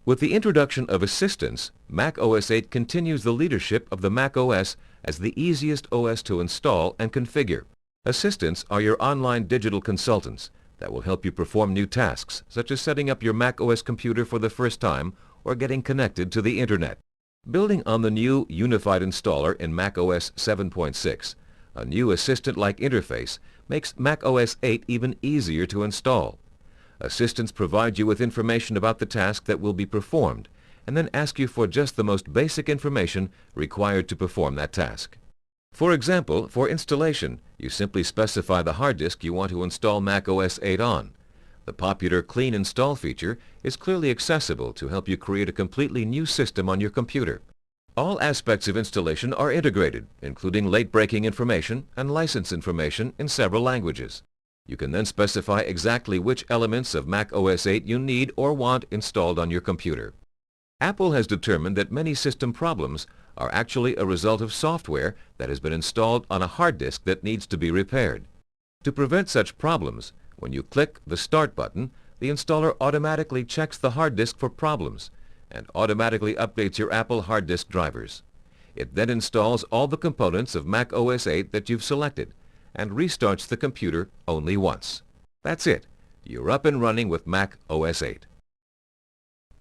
With the introduction of Assistants, Mac OS 8 continues the leadership of the Mac OS as the easiest OS to install and configure. Assistants are your online digital consultants that will help you perform new tasks, such as setting up your Mac OS computer for the first time or getting connected to the Internet. Building on the new Unified Installer in Mac OS 7.6, a new assistant-like interface makes Mac OS 8 even easier to install. Assistants provide you with information about the task that will be performed and then ask you for just the most basic information required to perform that task. For example, for installation, you simply specify the hard disk you want to install Mac OS 8 on. The popular Clean Install feature is clearly accessible to help you create a completely new system on your computer. All aspects of installation are integrated, including late-breaking information and license information in several languages. You can then specify exactly which elements of Mac OS 8 you need or want installed on your computer. Apple has determined that many system problems are actually a result of software that has been installed on a hard disk that needs to be repaired. To prevent such problems, when you click the Start button, the installer automatically checks the hard disk for problems and automatically updates your Apple hard disk drivers. It then installs all the components of Mac OS 8 that you've selected and restarts the computer only once. That's it. You're up and running with Mac OS 8.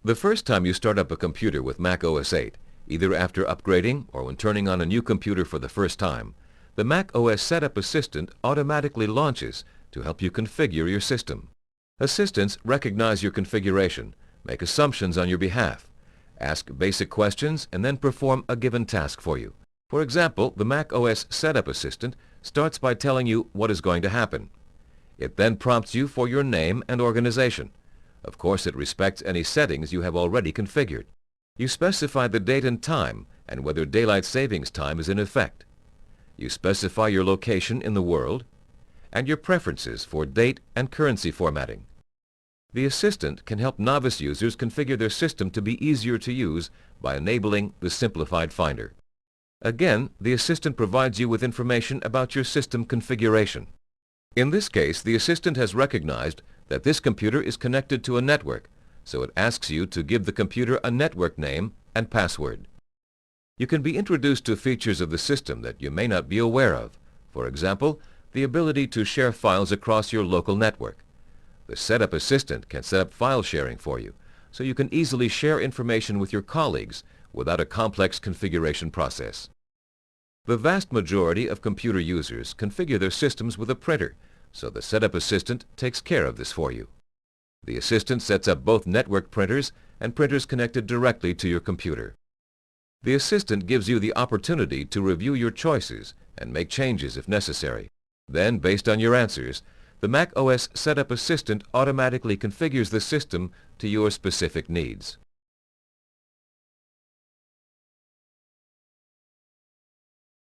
The first time you start up a computer with Mac OS 8, either after upgrading or when turning on a new computer for the first time, the Mac OS Setup Assistant automatically launches to help you configure your system. Assistants recognize your configuration, make assumptions on your behalf, ask basic questions, and then perform a given task for you. For example, the Mac OS Setup Assistant starts by telling you what is going to happen. It then prompts you for your name and organization. Of course, it respects any settings you have already configured. You specify the date and time and whether daylight savings time is in effect. You specify your location in the world and your preferences for date and currency formatting. The Assistant can help novice users configure their system to be easier to use by enabling the Simplified Finder. Again, the Assistant provides you with information about your system configuration. In this case, the Assistant has recognized that this computer is connected to a network, so it asks you to give the computer a network name and password. You can be introduced to features of the system that you may not be aware of. For example, the ability to share files across your local network. The Setup Assistant can set up file sharing for you, so you can easily share information with your colleagues without a complex configuration process. The vast majority of computer users configure their systems with a printer, so the Setup Assistant takes care of this for you. The Assistant sets up both network printers and printers connected directly to your computer. The Assistant gives you the opportunity to review your choices and make changes if necessary. Then, based on your answers, the Mac OS Setup Assistant automatically configures the system to your specific needs.